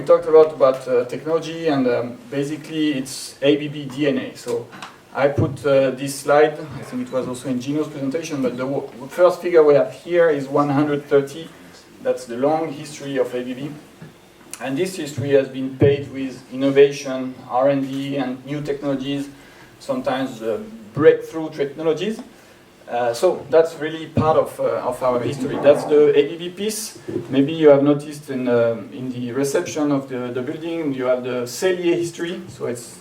we talked a lot about technology, and basically it's ABB DNA. So I put this slide, I think it was also in Gino's presentation, but the first figure we have here is 130. That's the long history of ABB. And this history has been paid with innovation, R&D, and new technologies, sometimes breakthrough technologies. So that's really part of our history. That's the ABB piece. Maybe you have noticed in the reception of the building, you have the Cellier history. So it's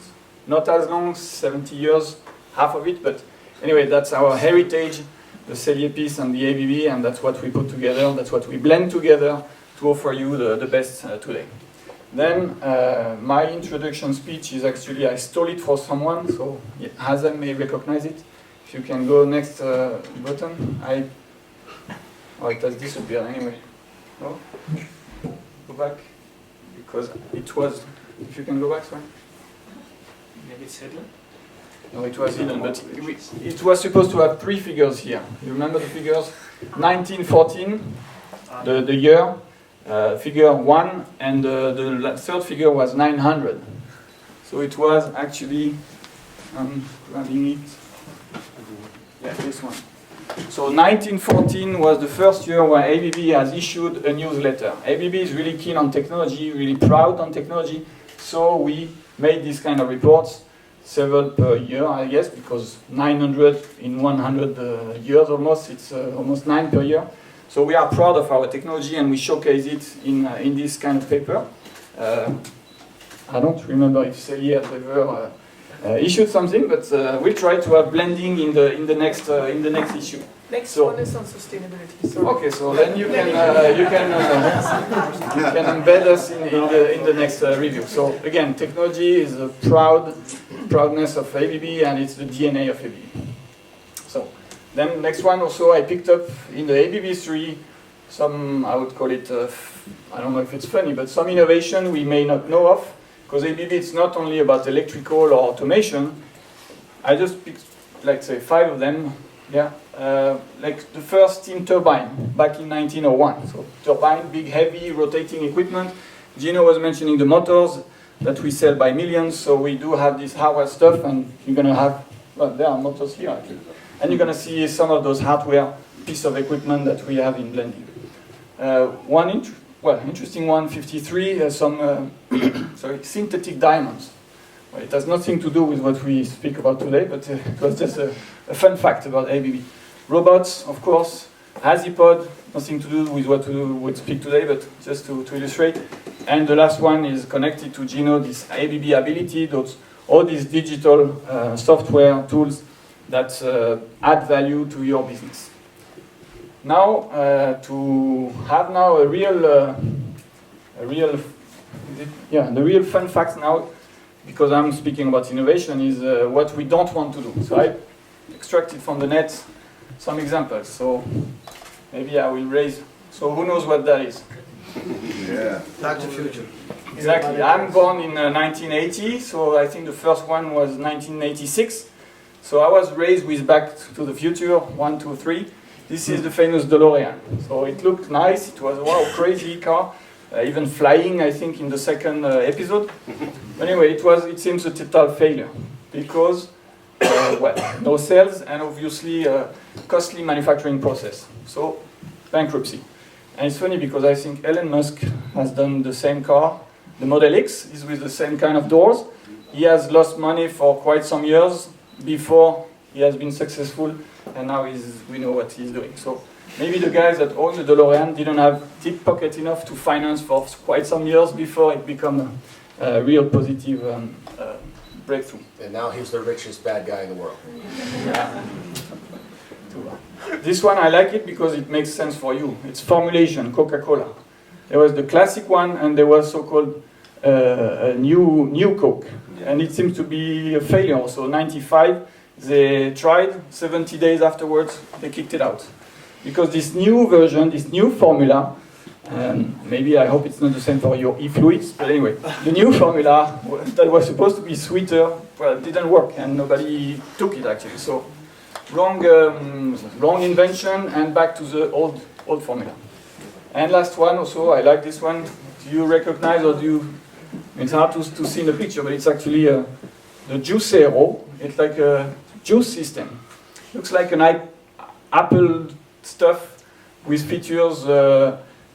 not as long, 70 years, half of it. But anyway, that's our heritage, the Cellier piece and the ABB, and that's what we put together. That's what we blend together to offer you the best today. Then my introduction speech is actually, I stole it for someone, so Hazem may recognize it. If you can go next button. Oh, it has disappeared anyway. No? Go back. Because it was, if you can go back, sorry. Maybe it's hidden? No, it was hidden, but it was supposed to have 3 figures here. You remember the figures? 1914, the year, figure 1, and the third figure was 900. So it was actually, grabbing it. Yeah, this one. So 1914 was the first year where ABB has issued a newsletter. ABB is really keen on technology, really proud on technology, so we made these kind of reports, several per year, I guess, because 900 in 100 years almost, it's almost 9 per year. So we are proud of our technology and we showcase it in this kind of paper. I don't remember if Cellier has ever issued something, but we'll try to have blending in the next issue. Next one is on sustainability. Sorry. Okay, so then you can embed us in the next review. So again, technology is a proudness of ABB, and it's the DNA of ABB. So then next one also I picked up in the ABB history some, I would call it, I don't know if it's funny, but some innovation we may not know of. Because ABB, it's not only about electrical or automation. I just picked, like, say, 5 of them. Yeah, like the first steam turbine back in 1901. So turbine, big, heavy, rotating equipment. Gino was mentioning the motors that we sell by millions. So we do have this hardware stuff, and you're gonna have, well, there are motors here actually, and you're gonna see some of those hardware piece of equipment that we have in blending. Interesting one, 53, some synthetic diamonds. Well, it has nothing to do with what we speak about today, but it was just a fun fact about ABB. Robots, of course, Hazipod, nothing to do with what we would speak today, but just to illustrate. And the last one is connected to Gino, this ABB ability, all these digital software tools that add value to your business. Now, to have now the real fun facts now, because I'm speaking about innovation, is what we don't want to do. So I extracted from the net some examples. So maybe I will raise. So who knows what that is? Yeah. Back to the Future. Exactly. I'm born in 1980, so I think the first one was 1986. So I was raised with Back to the Future, 1, 2, 3. This is the famous DeLorean. So it looked nice. It was a wow, crazy car, even flying, I think, in the second episode. Anyway, it seems a total failure because, no sales and obviously costly manufacturing process. So bankruptcy. And it's funny because I think Elon Musk has done the same car. The Model X is with the same kind of doors. He has lost money for quite some years before he has been successful. And now we know what he's doing. So maybe the guys that own the DeLorean didn't have deep pocket enough to finance for quite some years before it became a real positive breakthrough. And now he's the richest bad guy in the world. Yeah. This one, I like it because it makes sense for you. It's Formulation, Coca-Cola. There was the classic one, and there was so-called a new Coke. And it seems to be a failure. So 95. They tried, 70 days afterwards, they kicked it out. Because this new version, this new formula, maybe I hope it's not the same for your e-fluids, but anyway, the new formula that was supposed to be sweeter, well, it didn't work, and nobody took it actually. So, wrong invention, and back to the old formula. And last one also, I like this one, Do you recognize, or do you, it's hard to see in the picture, but it's actually the Juicero. It's like a juice system. Looks like an Apple stuff with features,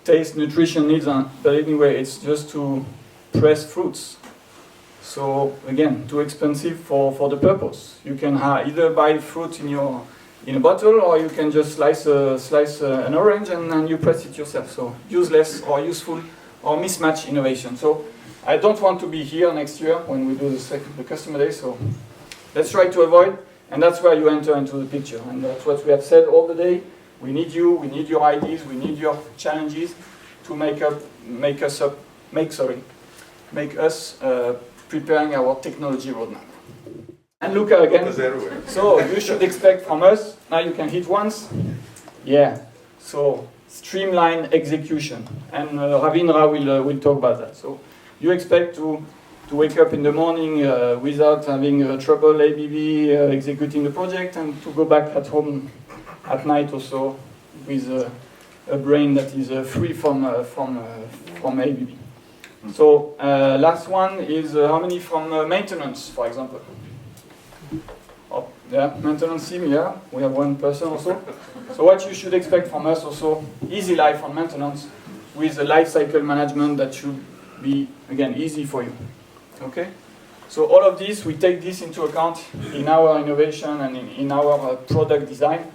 taste, nutrition needs, but anyway, it's just to press fruits. So again, too expensive for the purpose. You can either buy fruit in a bottle, or you can just slice an orange and then you press it yourself. So useless or useful or mismatch innovation. So I don't want to be here next year when we do the customer day. So let's try to avoid, and that's where you enter into the picture. And that's what we have said all the day. We need you. We need your ideas. We need your challenges to make us preparing our technology roadmap. And Luca again. So you should expect from us, now you can hit once. Yeah. So streamline execution. And Ravindra will talk about that. So you expect to wake up in the morning without having trouble ABB executing the project, and to go back at home at night also with a brain that is free from ABB. So last one is how many from maintenance, for example? Oh, yeah, maintenance team, yeah, we have one person also. So what you should expect from us also, easy life on maintenance with a life cycle management that should be, again, easy for you. Okay? So all of this, we take this into account in our innovation and in our product design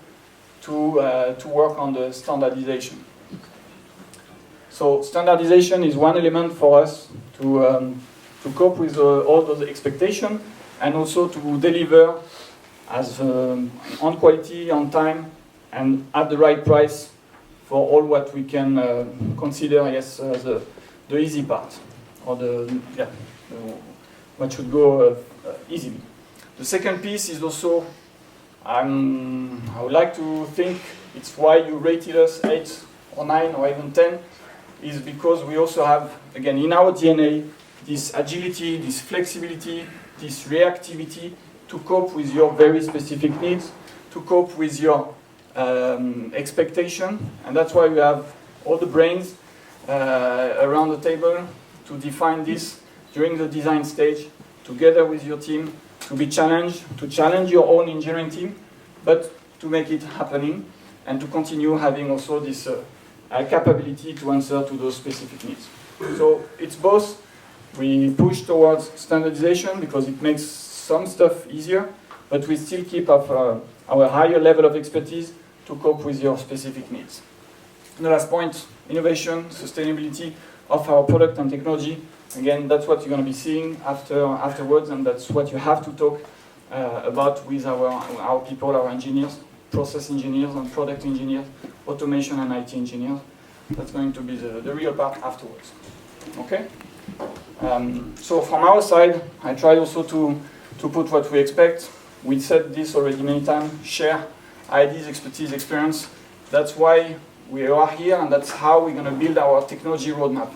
to work on the standardization. So standardization is one element for us to cope with all those expectations, and also to deliver as on quality, on time, and at the right price for all what we can consider as the easy part, or what should go easily. The second piece is also, I would like to think it's why you rated us 8 or 9 or even 10, is because we also have, again, in our DNA, this agility, this flexibility, this reactivity to cope with your very specific needs, to cope with your expectation, and that's why we have all the brains around the table to define this during the design stage, together with your team, to be challenged, to challenge your own engineering team, but to make it happening, and to continue having also this capability to answer to those specific needs. So it's both. We push towards standardization because it makes some stuff easier, but we still keep our higher level of expertise to cope with your specific needs. And the last point, innovation, sustainability of our product and technology. Again, that's what you're going to be seeing afterwards, and that's what you have to talk about with our people, our engineers, process engineers and product engineers, automation and IT engineers. That's going to be the real part afterwards. Okay? So from our side, I tried also to put what we expect. We said this already many times, share ideas, expertise, experience. That's why we are here, and that's how we're going to build our technology roadmap.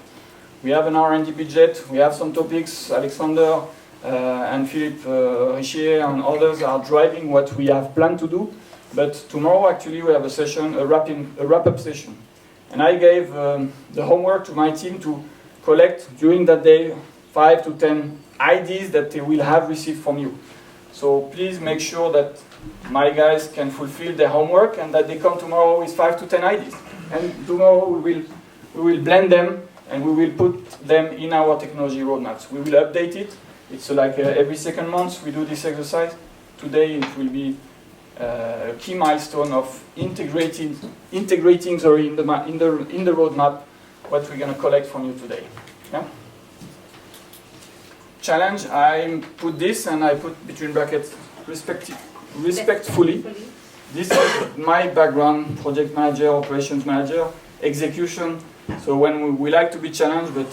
We have an R&D budget, we have some topics, Alexander and Philippe Richier and others are driving what we have planned to do. But tomorrow actually we have a session, a wrap-up session. And I gave the homework to my team to collect during that day 5 to 10 ideas that they will have received from you. So please make sure that my guys can fulfill their homework and that they come tomorrow with 5 to 10 ideas. And tomorrow we will blend them and we will put them in our technology roadmaps. We will update it. It's like every second month we do this exercise. Today it will be a key milestone of integrating in the roadmap what we're going to collect from you today. Yeah? Challenge, I put this and I put between brackets respectfully. This is my background, project manager, operations manager, execution. So when we like to be challenged, but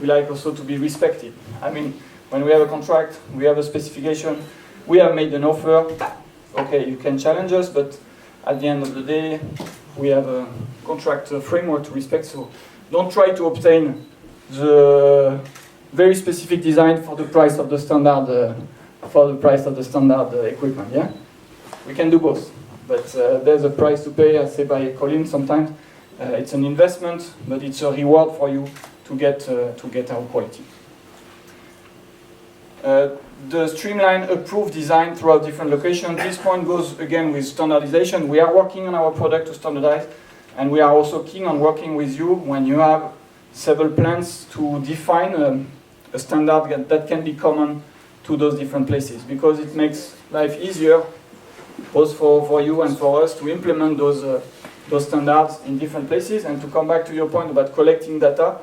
we like also to be respected. I mean, when we have a contract, we have a specification, we have made an offer. Okay, you can challenge us, but at the end of the day, we have a contract framework to respect. So don't try to obtain the very specific design for the price of the standard equipment. Yeah, we can do both, but there's a price to pay. I say by Colin sometimes. It's an investment, but it's a reward for you to get our quality. The streamline approved design throughout different locations. This point goes again with standardization. We are working on our product to standardize, and we are also keen on working with you when you have several plans to define a standard that can be common to those different places, because it makes life easier both for you and for us to implement those standards in different places. And to come back to your point about collecting data,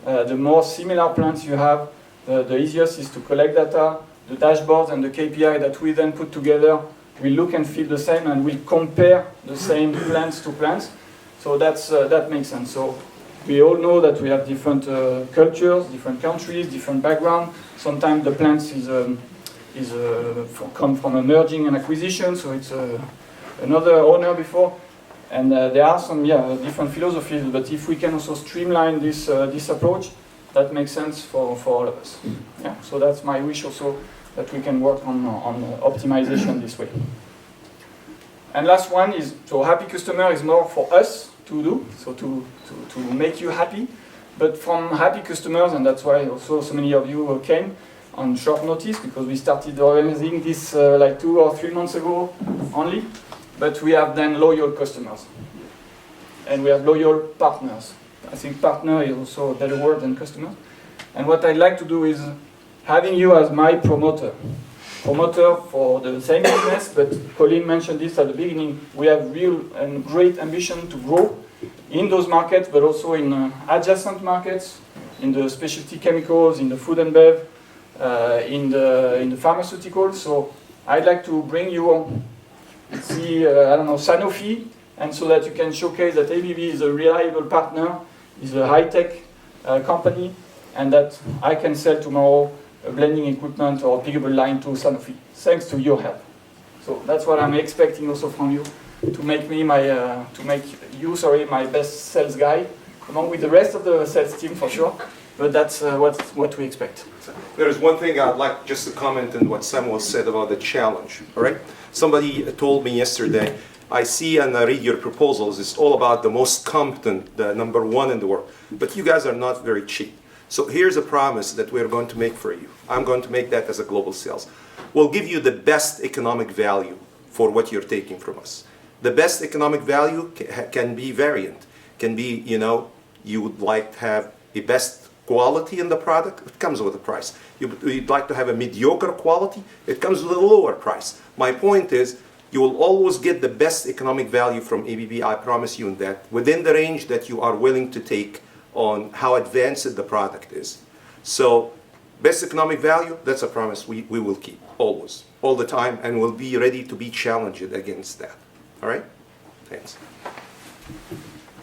the more similar plants you have, the easiest is to collect data. The dashboards and the KPI that we then put together will look and feel the same, and will compare the same plants to plants. So that makes sense. So we all know that we have different cultures, different countries, different background. Sometimes the plants come from a merging and acquisition, so it's another owner before. And there are some different philosophies, but if we can also streamline this approach, that makes sense for all of us. Yeah, so that's my wish also, that we can work on optimization this way. And last one is, so happy customer is more for us to do, so to make you happy. But from happy customers, and that's why also so many of you came on short notice, because we started organizing this like 2 or 3 months ago only. But we have then loyal customers, and we have loyal partners. I think partner is also a better word than customer. And what I'd like to do is having you as my promoter for the same business, but Colin mentioned this at the beginning. We have real and great ambition to grow in those markets, but also in adjacent markets, in the specialty chemicals, in the food and bev, in the pharmaceuticals. So I'd like to bring you on, see, I don't know, Sanofi, and so that you can showcase that ABB is a reliable partner, is a high-tech company, and that I can sell tomorrow a blending equipment or a piggable line to Sanofi, thanks to your help. So that's what I'm expecting also from you, to make me my best sales guy, along with the rest of the sales team for sure. But that's what we expect. There is one thing I'd like just to comment on what Samuel said about the challenge. All right, somebody told me yesterday, I see and I read your proposals, it's all about the most competent, the number one in the world. But you guys are not very cheap. So here's a promise that we're going to make for you. I'm going to make that as a global sales. We'll give you the best economic value for what you're taking from us. The best economic value can be variant. Can be, you would like to have a best quality in the product, it comes with a price. You'd like to have a mediocre quality, it comes with a lower price. My point is, you will always get the best economic value from ABB, I promise you that, within the range that you are willing to take on how advanced the product is. So, best economic value, that's a promise we will keep, always, all the time, and we'll be ready to be challenged against that. All right? Thanks.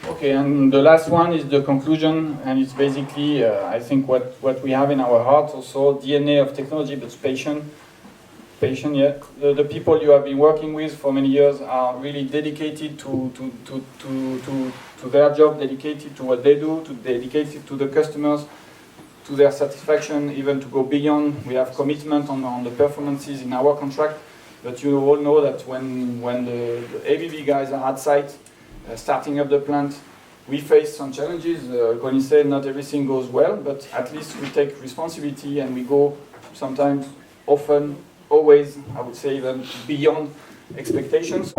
Okay, and the last one is the conclusion, and it's basically, I think, what we have in our heart also, DNA of technology, but patient, yeah. The people you have been working with for many years are really dedicated to their job, dedicated to what they do, dedicated to the customers, to their satisfaction, even to go beyond. We have commitment on the performances in our contract, but you all know that when the ABB guys are at site, starting up the plant, we face some challenges. Colin said not everything goes well, but at least we take responsibility and we go sometimes, often, always, I would say even beyond expectations.